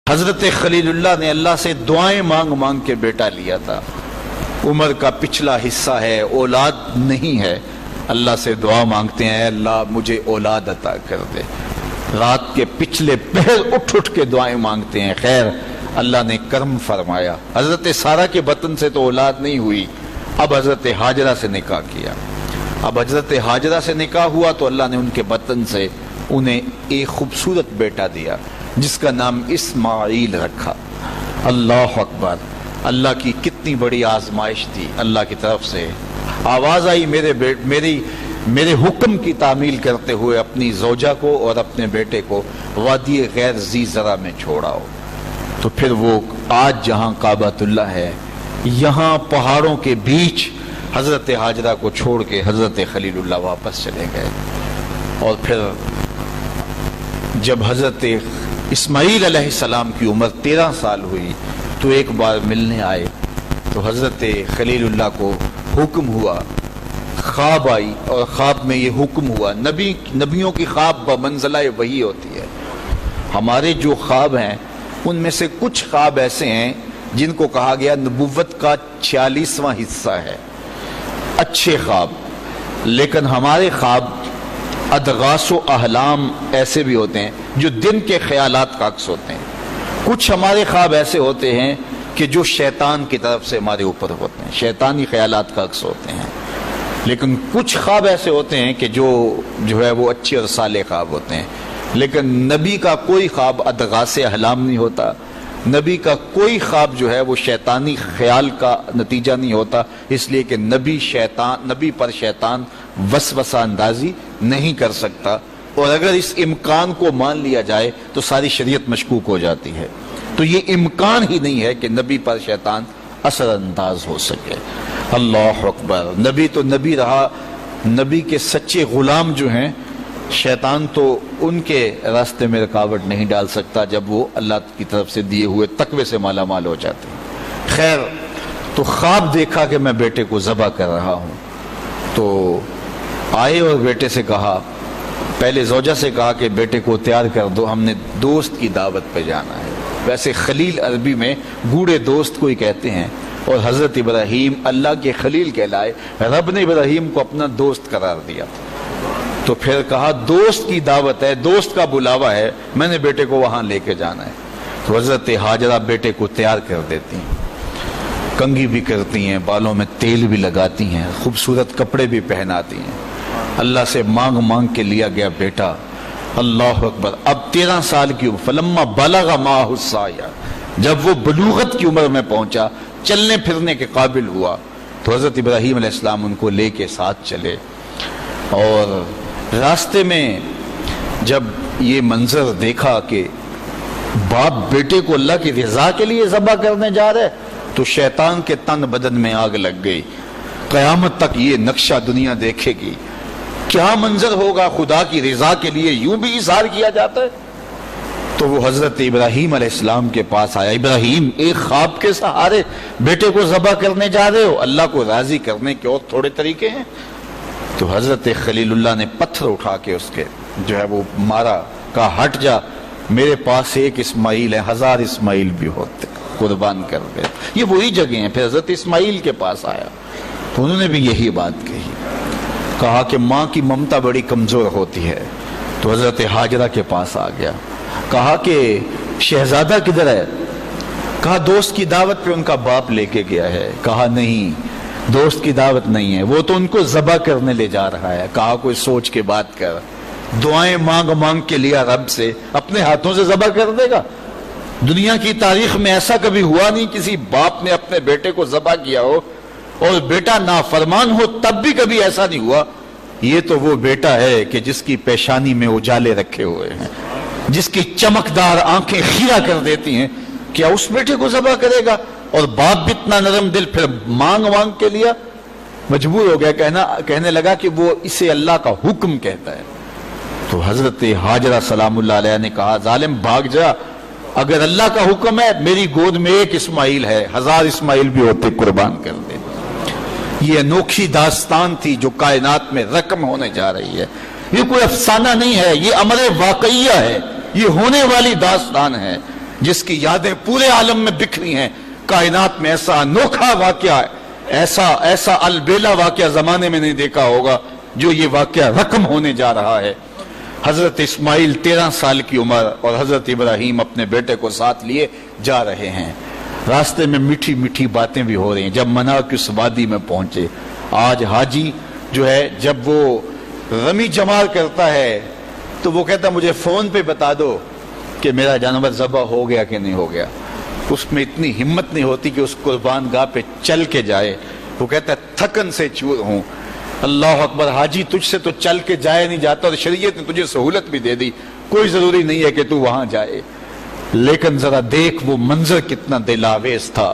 حضرت خلیل اللہ نے اللہ سے دعائیں مانگ مانگ کے بیٹا لیا تھا. عمر کا پچھلا حصہ ہے، اولاد نہیں ہے، اللہ سے دعا مانگتے ہیں، اللہ مجھے اولاد عطا کر دے. رات کے پچھلے پہر اٹھ اٹھ کے دعائیں مانگتے ہیں. خیر اللہ نے کرم فرمایا. حضرت سارہ کے بطن سے تو اولاد نہیں ہوئی، اب حضرت ہاجرہ سے نکاح کیا. اب حضرت ہاجرہ سے نکاح ہوا تو اللہ نے ان کے بطن سے انہیں ایک خوبصورت بیٹا دیا جس کا نام اسماعیل رکھا. اللہ اکبر! اللہ کی کتنی بڑی آزمائش تھی. اللہ کی طرف سے آواز آئی، میرے حکم کی تعمیل کرتے ہوئے اپنی زوجہ کو اور اپنے بیٹے کو وادی غیر ذی زرع میں چھوڑاؤ. تو پھر وہ آج جہاں کعبۃ اللہ ہے، یہاں پہاڑوں کے بیچ حضرت ہاجرہ کو چھوڑ کے حضرت خلیل اللہ واپس چلے گئے. اور پھر جب حضرت اسماعیل علیہ السلام کی عمر 13 سال ہوئی تو ایک بار ملنے آئے تو حضرت خلیل اللہ کو حکم ہوا، خواب آئی اور خواب میں یہ حکم ہوا. نبیوں کی خواب بمنزلہ وحی ہوتی ہے. ہمارے جو خواب ہیں ان میں سے کچھ خواب ایسے ہیں جن کو کہا گیا نبوت کا 46واں حصہ ہے، اچھے خواب. لیکن ہمارے خواب ادغاث و احلام ایسے بھی ہوتے ہیں جو دن کے خیالات کا عکس ہوتے ہیں. کچھ ہمارے خواب ایسے ہوتے ہیں کہ جو شیطان کی طرف سے ہمارے اوپر ہوتے ہیں، شیطانی خیالات کا عکس ہوتے ہیں. لیکن کچھ خواب ایسے ہوتے ہیں کہ جو ہے وہ اچھے اور صالح خواب ہوتے ہیں. لیکن نبی کا کوئی خواب ادغاث احلام نہیں ہوتا. نبی کا کوئی خواب جو ہے وہ شیطانی خیال کا نتیجہ نہیں ہوتا، اس لیے کہ نبی پر شیطان وسوسہ اندازی نہیں کر سکتا. اور اگر اس امکان کو مان لیا جائے تو ساری شریعت مشکوک ہو جاتی ہے. تو یہ امکان ہی نہیں ہے کہ نبی پر شیطان اثر انداز ہو سکے. اللہ اکبر! نبی تو نبی رہا. نبی کے سچے غلام جو ہیں، شیطان تو ان کے راستے میں رکاوٹ نہیں ڈال سکتا جب وہ اللہ کی طرف سے دیے ہوئے تقوی سے مالا مال ہو جاتے ہیں. خیر، تو خواب دیکھا کہ میں بیٹے کو ذبح کر رہا ہوں. تو آئے اور بیٹے سے کہا، پہلے زوجہ سے کہا کہ بیٹے کو تیار کر دو، ہم نے دوست کی دعوت پہ جانا ہے. ویسے خلیل عربی میں گوڑے دوست کو ہی کہتے ہیں، اور حضرت ابراہیم اللہ کے خلیل کہلائے. رب نے ابراہیم کو اپنا دوست قرار دیا. تو پھر کہا دوست کی دعوت ہے، دوست کا بلاوا ہے، میں نے بیٹے کو وہاں لے کے جانا ہے. تو حضرت ہاجرہ بیٹے کو تیار کر دیتی ہیں، کنگھی بھی کرتی ہیں، بالوں میں تیل بھی لگاتی ہیں، خوبصورت کپڑے بھی پہناتی ہیں. اللہ سے مانگ مانگ کے لیا گیا بیٹا. اللہ اکبر! اب 13 سال کی عمر، فلما بلغ معہ السعی، جب وہ بلوغت کی عمر میں پہنچا، چلنے پھرنے کے قابل ہوا، تو حضرت ابراہیم علیہ السلام ان کو لے کے ساتھ چلے. اور راستے میں جب یہ منظر دیکھا کہ باپ بیٹے کو اللہ کی رضا کے لیے ذبح کرنے جا رہے تو شیطان کے تن بدن میں آگ لگ گئی. قیامت تک یہ نقشہ دنیا دیکھے گی، کیا منظر ہوگا خدا کی رضا کے لیے یوں بھی اظہار کیا جاتا ہے. تو وہ حضرت ابراہیم علیہ السلام کے پاس آیا. ابراہیم، ایک خواب کے سہارے بیٹے کو ذبح کرنے جا رہے ہو، اللہ کو راضی کرنے کے اور تھوڑے طریقے ہیں. تو حضرت خلیل اللہ نے پتھر اٹھا کے اس کے جو ہے وہ مارا، کہا ہٹ جا، میرے پاس ایک اسماعیل ہے، 1000 اسماعیل بھی ہوتے، قربان کر دے. یہ وہی جگہ ہیں. پھر حضرت اسماعیل کے پاس آیا تو انہوں نے بھی یہی بات کہی، کہا کہ ماں کی ممتا بڑی کمزور ہوتی ہے. تو حضرت ہاجرہ کے پاس آ گیا، کہا کہ شہزادہ کدھر ہے؟ کہا دوست کی دعوت پہ ان کا باپ لے کے گیا ہے. کہا نہیں، دوست کی دعوت نہیں ہے، وہ تو ان کو ذبح کرنے لے جا رہا ہے. کہا کوئی سوچ کے بات کر، دعائیں مانگ مانگ کے لیا رب سے، اپنے ہاتھوں سے ذبح کر دے گا؟ دنیا کی تاریخ میں ایسا کبھی ہوا نہیں کسی باپ نے اپنے بیٹے کو ذبح کیا ہو اور بیٹا نافرمان ہو، تب بھی کبھی ایسا نہیں ہوا. یہ تو وہ بیٹا ہے کہ جس کی پیشانی میں اجالے رکھے ہوئے ہیں، جس کی چمکدار آنکھیں خیرہ کر دیتی ہیں. کیا اس بیٹے کو ذبح کرے گا؟ اور باپ بھی اتنا نرم دل، پھر مانگ مانگ کے لیا، مجبور ہو گیا، کہنے لگا کہ وہ اسے اللہ کا حکم کہتا ہے. تو حضرت ہاجرہ سلام اللہ علیہ نے کہا ظالم بھاگ جا، اگر اللہ کا حکم ہے میری گود میں ایک اسماعیل ہے، 1000 اسماعیل بھی ہوتے قربان کر دے. یہ انوکھی داستان تھی جو کائنات میں رقم ہونے جا رہی ہے. یہ کوئی افسانہ نہیں ہے، یہ امر واقعیہ ہے، یہ ہونے والی داستان ہے. جس کی یادیں پورے عالم میں بکھری ہیں. کائنات میں ایسا انوکھا واقعہ ہے، ایسا البیلا واقعہ زمانے میں نہیں دیکھا ہوگا جو یہ واقعہ رقم ہونے جا رہا ہے. حضرت اسماعیل 13 سال کی عمر اور حضرت ابراہیم اپنے بیٹے کو ساتھ لیے جا رہے ہیں. راستے میں میٹھی میٹھی باتیں بھی ہو رہی ہیں. جب منا کی اس وادی میں پہنچے، آج حاجی جو ہے جب وہ رمی جمار کرتا ہے تو وہ کہتا مجھے فون پہ بتا دو کہ میرا جانور ذبح ہو گیا کہ نہیں ہو گیا. اس میں اتنی ہمت نہیں ہوتی کہ اس قربان گاہ پہ چل کے جائے. وہ کہتا ہے تھکن سے چور ہوں. اللہ اکبر، حاجی تجھ سے تو چل کے جائے نہیں جاتا اور شریعت نے تجھے سہولت بھی دے دی، کوئی ضروری نہیں ہے کہ تو وہاں جائے. لیکن ذرا دیکھ وہ منظر کتنا دل آویز تھا.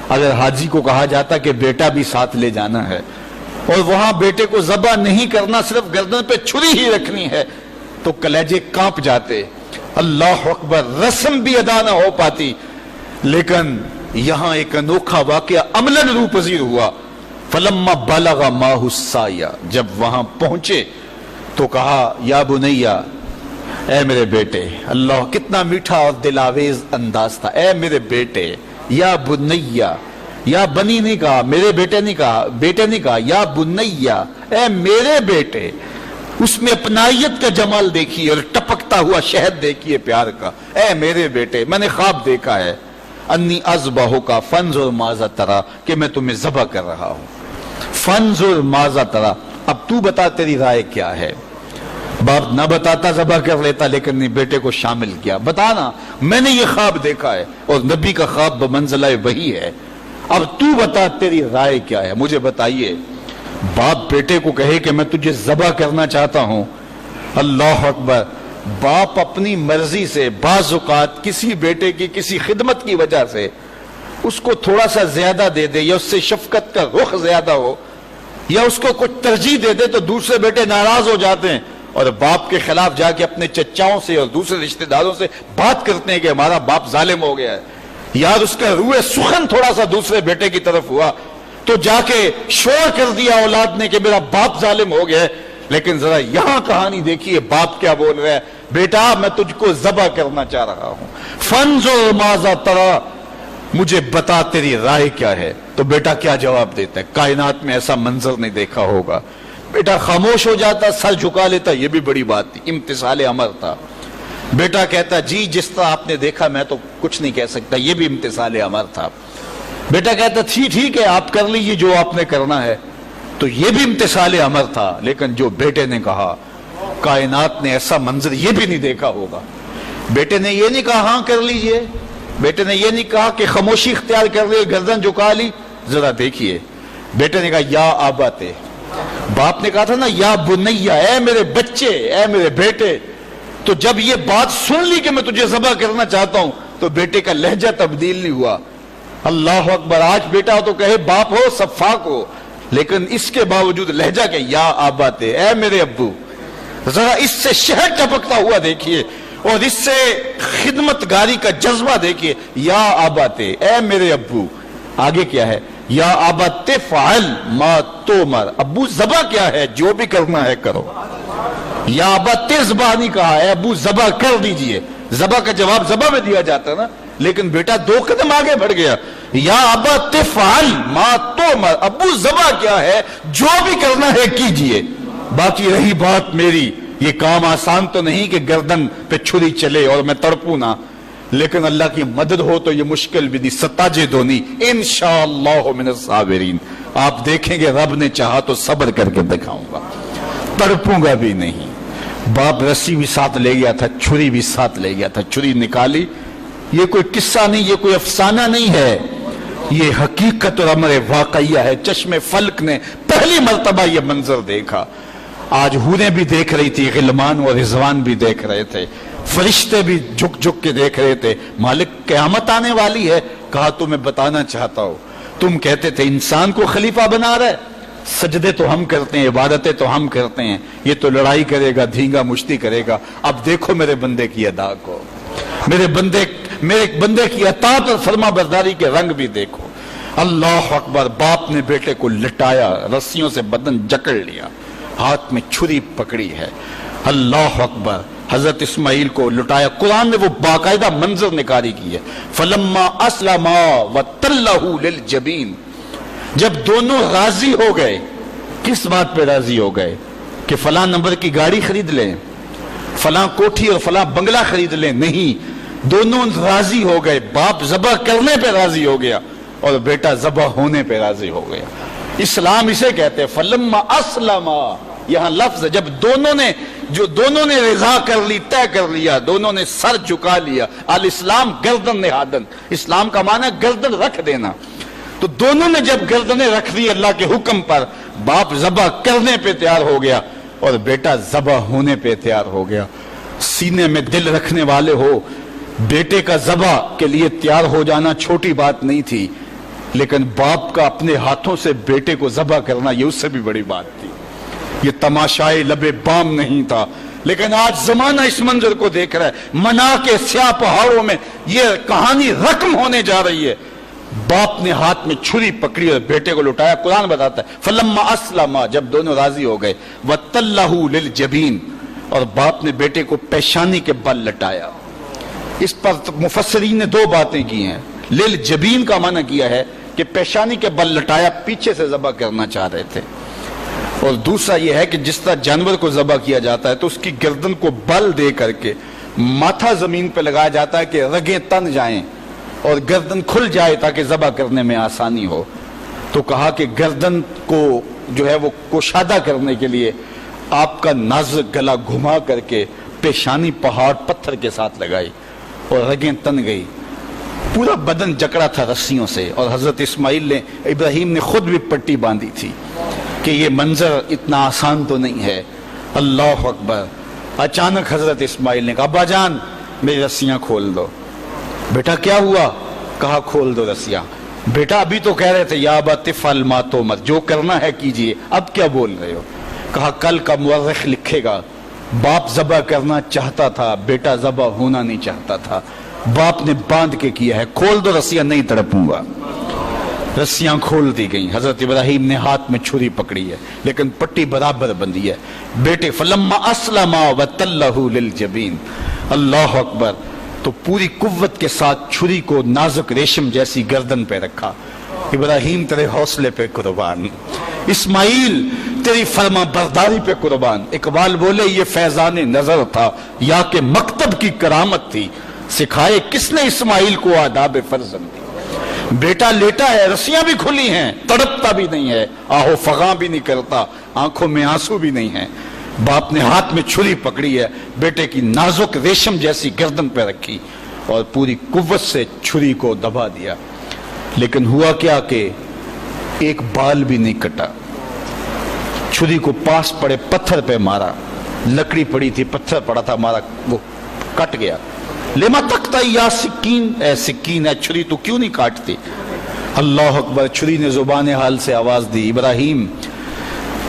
اگر حاجی کو کہا جاتا کہ بیٹا بھی ساتھ لے جانا ہے اور وہاں بیٹے کو ذبح نہیں کرنا، صرف گردن پہ چھری ہی رکھنی ہے، تو کلیجے کانپ جاتے. اللہ اکبر، رسم بھی ادا نہ ہو پاتی. لیکن یہاں ایک انوکھا واقعہ عملاً روح پذیر ہوا. فلما بلغ ماہ السعی، جب وہاں پہنچے تو کہا یا بنیا، اے میرے بیٹے. اللہ کتنا میٹھا اور دلاویز انداز تھا. اے میرے بیٹے، یا بنیا، یا بنی نہیں کہا، میرے بیٹے نہیں کہا، بیٹے نہیں کہا، یا بنیا، اے میرے بیٹے. اس میں اپنائیت کا جمال دیکھیے اور ٹپکتا ہوا شہد دیکھیے پیار کا. اے میرے بیٹے، میں نے خواب دیکھا ہے، انی اذبحک فانظر ماذا تری، کہ میں تمہیں ذبح کر رہا ہوں. فانظر ماذا تری، اب تو بتا تیری رائے کیا ہے. باپ نہ بتاتا ذبح کر لیتا، لیکن نے بیٹے کو شامل کیا. بتانا، میں نے یہ خواب دیکھا ہے اور نبی کا خواب بمنزلہ وحی ہے. اب تو بتا تیری رائے کیا ہے، مجھے بتائیے. باپ بیٹے کو کہے کہ میں تجھے ذبح کرنا چاہتا ہوں. اللہ اکبر. باپ اپنی مرضی سے بعض اوقات کسی بیٹے کی کسی خدمت کی وجہ سے اس کو تھوڑا سا زیادہ دے دے، یا اس سے شفقت کا رخ زیادہ ہو، یا اس کو کچھ ترجیح دے دے، تو دوسرے بیٹے ناراض ہو جاتے ہیں اور باپ کے خلاف جا کے اپنے چچاؤں سے اور دوسرے رشتہ داروں سے بات کرتے ہیں کہ ہمارا باپ ظالم ہو گیا ہے. یار اس کا روح سخن تھوڑا سا دوسرے بیٹے کی طرف ہوا تو جا کے شور کر دیا اولاد نے کہ میرا باپ ظالم ہو گیا ہے. لیکن ذرا یہاں کہانی دیکھیے، باپ کیا بول رہا ہے. بیٹا میں تجھ کو ذبح کرنا چاہ رہا ہوں. فانظر ماذا تری، مجھے بتا تیری رائے کیا ہے. تو بیٹا کیا جواب دیتا ہے؟ کائنات میں ایسا منظر نہیں دیکھا ہوگا. بیٹا خاموش ہو جاتا، سر جھکا لیتا. یہ بھی بڑی بات تھی، امتثال امر تھا. بیٹا کہتا جی جس طرح آپ نے دیکھا میں تو کچھ نہیں کہہ سکتا. یہ بھی امتثال امر تھا. بیٹا کہتا ٹھیک ہے آپ کر لیجیے جو آپ نے کرنا ہے. تو یہ بھی امتثال امر تھا. لیکن جو بیٹے نے کہا، کائنات نے ایسا منظر یہ بھی نہیں دیکھا ہوگا. بیٹے نے یہ نہیں کہا ہاں کر لیجئے، بیٹے نے یہ نہیں کہا کہ خاموشی اختیار کر لی، گردن جھکا لی. ذرا دیکھیے، بیٹے نے کہا یا آباتے. باپ نے کہا تھا نا یا بنیا، اے میرے بچے، اے میرے بیٹے. تو جب یہ بات سن لی کہ میں تجھے ذبح کرنا چاہتا ہوں تو بیٹے کا لہجہ تبدیل نہیں ہوا. اللہ اکبر. آج بیٹا ہو تو کہے باپ ہو سفاک ہو، لیکن اس کے باوجود لہجہ کہ یا آباتے، اے میرے ابو. ذرا اس سے شہد ٹپکتا ہوا دیکھیے اور اس سے خدمت گاری کا جذبہ دیکھیے. یا آباتے، اے میرے ابو. آگے کیا ہے؟ یا آباتے فعل ما تؤمر، ابو ذبح کیا ہے، جو بھی کرنا ہے کرو. یا آباتے ذبح نہیں کہا، اے ابو ذبح کر دیجئے. ذبح کا جواب ذبح میں دیا جاتا نا، لیکن بیٹا 2 قدم آگے بڑھ گیا. یا آباتے فعل ما تؤمر، ابو ذبح کیا ہے، جو بھی کرنا ہے کیجئے. باقی رہی بات میری، یہ کام آسان تو نہیں کہ گردن پہ چھری چلے اور میں تڑپوں نہ، لیکن اللہ کی مدد ہو تو یہ مشکل بھی نہیں. ستاجدونی انشاءاللہ من الصابرین. آپ دیکھیں گے رب نے چاہا تو صبر کر کے دکھاؤں گا، تڑپوں گا بھی نہیں. باپ رسی بھی ساتھ لے گیا تھا، چھری بھی ساتھ لے گیا تھا. چھری نکالی. یہ کوئی قصہ نہیں، یہ کوئی افسانہ نہیں ہے، یہ حقیقت اور امر واقعیہ ہے. چشم فلک نے پہلی مرتبہ یہ منظر دیکھا. آج حوریں بھی دیکھ رہی تھی، غلمان و رضوان بھی دیکھ رہے تھے، فرشتے بھی جھک جھک کے دیکھ رہے تھے. مالک قیامت آنے والی ہے. کہا تمہیں بتانا چاہتا ہوں، تم کہتے تھے انسان کو خلیفہ بنا رہے، سجدے تو ہم کرتے ہیں، عبادتیں تو ہم کرتے ہیں، یہ تو لڑائی کرے گا، دھینگا مشتی کرے گا. اب دیکھو میرے بندے کی ادا کو، میرے بندے کی اطاعت اور فرما برداری کے رنگ بھی دیکھو. اللہ اکبر. باپ نے بیٹے کو لٹایا، رسیوں سے بدن جکڑ لیا، ہاتھ میں چھری پکڑی ہے. اللہ اکبر. حضرت اسماعیل کو لٹایا. قرآن نے وہ باقاعدہ منظر نکاری کی ہے. فلما اسلما وتلہ للجبین، جب دونوں راضی ہو گئے. کس بات پہ راضی ہو گئے؟ کہ فلاں نمبر کی گاڑی خرید لیں، فلاں کوٹھی اور فلاں بنگلہ خرید لیں. نہیں، دونوں راضی ہو گئے. باپ ذبح کرنے پہ راضی ہو گیا اور بیٹا ذبح ہونے پہ راضی ہو گیا. اسلام اسے کہتے ہیں فلما اسلما. یہاں لفظ جب دونوں نے رضا کر لی، طے کر لیا، دونوں نے سر جھکا لیا. الاسلام گردن نہادن، اسلام کا معنی ہے گردن رکھ دینا. تو دونوں نے جب گردنیں رکھ دی اللہ کے حکم پر، باپ ذبح کرنے پہ تیار ہو گیا اور بیٹا ذبح ہونے پہ تیار ہو گیا. سینے میں دل رکھنے والے ہو، بیٹے کا ذبح کے لیے تیار ہو جانا چھوٹی بات نہیں تھی، لیکن باپ کا اپنے ہاتھوں سے بیٹے کو ذبح کرنا یہ اس سے بھی بڑی بات تھی. یہ تماشائے لبے بام نہیں تھا. لیکن آج زمانہ اس منظر کو دیکھ رہا ہے. منا کے سیاہ پہاڑوں میں یہ کہانی رقم ہونے جا رہی ہے. باپ نے ہاتھ میں چھری پکڑی اور بیٹے کو لٹایا. قرآن بتاتا ہے فلما اسلما، جب دونوں راضی ہو گئے، وتلہ للجبین، اور باپ نے بیٹے کو پیشانی کے بل لٹایا. اس پر مفسرین نے دو باتیں کی ہیں. للجبین کا معنی کیا ہے کہ پیشانی کے بل لٹایا، پیچھے سے ذبح کرنا چاہ رہے تھے. اور دوسرا یہ ہے کہ جس طرح جانور کو ذبح کیا جاتا ہے تو اس کی گردن کو بل دے کر کے ماتھا زمین پہ لگایا جاتا ہے کہ رگیں تن جائیں اور گردن کھل جائے تاکہ ذبح کرنے میں آسانی ہو. تو کہا کہ گردن کو جو ہے وہ کشادہ کرنے کے لیے آپ کا نازک گلا گھما کر کے پیشانی پہاڑ پتھر کے ساتھ لگائی اور رگیں تن گئی. پورا بدن جکڑا تھا رسیوں سے، اور حضرت اسماعیل نے، ابراہیم نے خود بھی پٹی باندھی تھی کہ یہ منظر اتنا آسان تو نہیں ہے. اللہ اکبر. اچانک حضرت اسماعیل نے کہا ابا جان میری رسیاں کھول دو. بیٹا کیا ہوا؟ کہا کھول دو رسیاں. بیٹا ابھی تو کہہ رہے تھے یا ابا تفعل ما تؤمر، جو کرنا ہے کیجئے، اب کیا بول رہے ہو؟ کہا کل کا مورخ لکھے گا باپ ذبح کرنا چاہتا تھا، بیٹا ذبح ہونا نہیں چاہتا تھا. باپ نے باندھ کے کیا ہے. کھول دو رسیاں، نہیں تڑپوں گا. رسیاں کھول دی گئیں. حضرت ابراہیم نے ہاتھ میں چھری پکڑی ہے لیکن پٹی برابر بندھی ہے. بیٹے فلما اسلما وتلہ للجبین. اللہ اکبر. تو پوری قوت کے ساتھ چھری کو نازک ریشم جیسی گردن پہ رکھا. ابراہیم تیرے حوصلے پہ قربان، اسماعیل تیری فرما برداری پہ قربان. اقبال بولے یہ فیضان نظر تھا یا کہ مکتب کی کرامت تھی، سکھائے کس نے اسماعیل کو آداب فرزند. بیٹا لیٹا ہے، رسیاں بھی کھلی ہیں، تڑپتا بھی نہیں ہے، آہو فغاں بھی نہیں کرتا، آنکھوں میں آنسو بھی نہیں ہے. باپ نے ہاتھ میں چھری پکڑی ہے، بیٹے کی نازک ریشم جیسی گردن پہ رکھی اور پوری قوت سے چھری کو دبا دیا. لیکن ہوا کیا کہ ایک بال بھی نہیں کٹا. چھری کو پاس پڑے پتھر پہ مارا، لکڑی پڑی تھی، پتھر پڑا تھا، مارا، وہ کٹ گیا. لما تقطع یا سکین، اے سکین ہے چھری تو کیوں نہیں کاٹتی؟ اللہ اکبر. چھری نے زبان حال سے آواز دی ابراہیم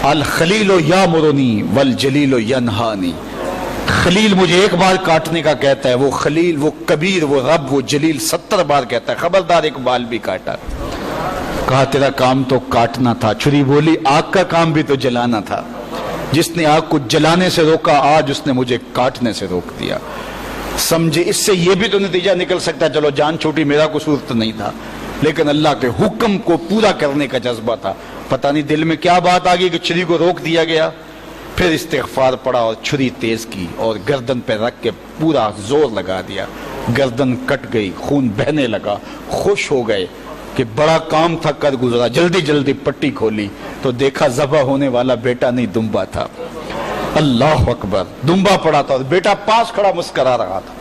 الخلیل یامرنی والجلیل ینہانی. خلیل مجھے ایک بار کاٹنے کا کہتا ہے، وہ خلیل، وہ کبیر، وہ رب، وہ جلیل 70 بار کہتا ہے خبردار ایک بال بھی کاٹا. کہا تیرا کام تو کاٹنا تھا. چھری بولی آگ کا کام بھی تو جلانا تھا. جس نے آگ کو جلانے سے روکا آج اس نے مجھے کاٹنے سے روک دیا. سمجھے اس سے یہ بھی تو نتیجہ نکل سکتا ہے چلو جان چھوٹی، میرا قصور تو نہیں تھا، لیکن اللہ کے حکم کو پورا کرنے کا جذبہ تھا. پتہ نہیں دل میں کیا بات آ گئی کہ چھری کو روک دیا گیا. پھر استغفار پڑا اور چھری تیز کی اور گردن پہ رکھ کے پورا زور لگا دیا. گردن کٹ گئی، خون بہنے لگا. خوش ہو گئے کہ بڑا کام تھا کر گزرا. جلدی جلدی پٹی کھولی تو دیکھا ذبح ہونے والا بیٹا نہیں دمبا تھا. اللہ اکبر. دمبا پڑا تھا اور بیٹا پاس کھڑا مسکرا رہا تھا.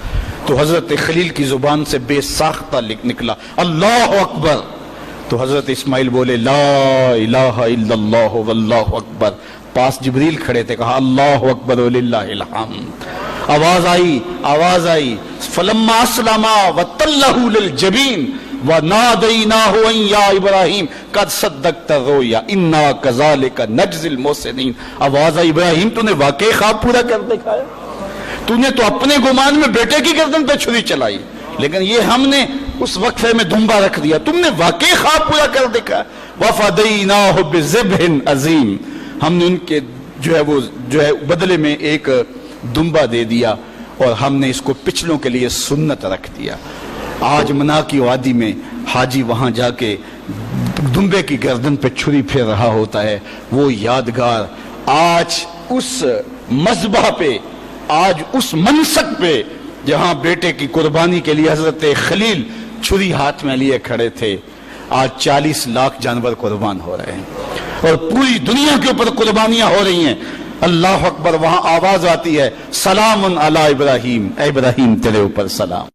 تو حضرت خلیل کی زبان سے بے ساختہ نکلا اللہ اکبر. تو حضرت اسماعیل بولے لا الہ الا اللہ واللہ اکبر. پاس جبریل کھڑے تھے، کہا اللہ اکبر وللہ الحمد. آواز آئی فلما اسلما وتلہ للجبین ونادیناہ ان یا ابراہیم قد صدقت الرؤیا انا کذالک نجزی المحسنین. آواز آئی ابراہیم تو نے واقعی خواب پورا کر دکھایا. تو نے تو اپنے گمان میں بیٹے کی گردن پہ چھری چلائی، لیکن یہ ہم نے اس وقفے میں دمبا رکھ دیا. تم نے واقعی خواب پورا کر دکھایا. وفدیناہ بذبح عظیم. ہم نے ان کے جو ہے بدلے میں ایک دمبا دے دیا اور ہم نے اس کو پچھلوں کے لیے سنت رکھ دیا۔ آج منا کی وادی میں حاجی وہاں جا کے دمبے کی گردن پہ چھری پھیر رہا ہوتا ہے، وہ یادگار آج اس مذبح پہ، آج اس منصب پہ جہاں بیٹے کی قربانی کے لیے حضرت خلیل چھری ہاتھ میں لیے کھڑے تھے، آج 40 لاکھ جانور قربان ہو رہے ہیں اور پوری دنیا کے اوپر قربانیاں ہو رہی ہیں۔ اللہ اکبر، وہاں آواز آتی ہے سلام علی ابراہیم، اے ابراہیم تیرے اوپر سلام۔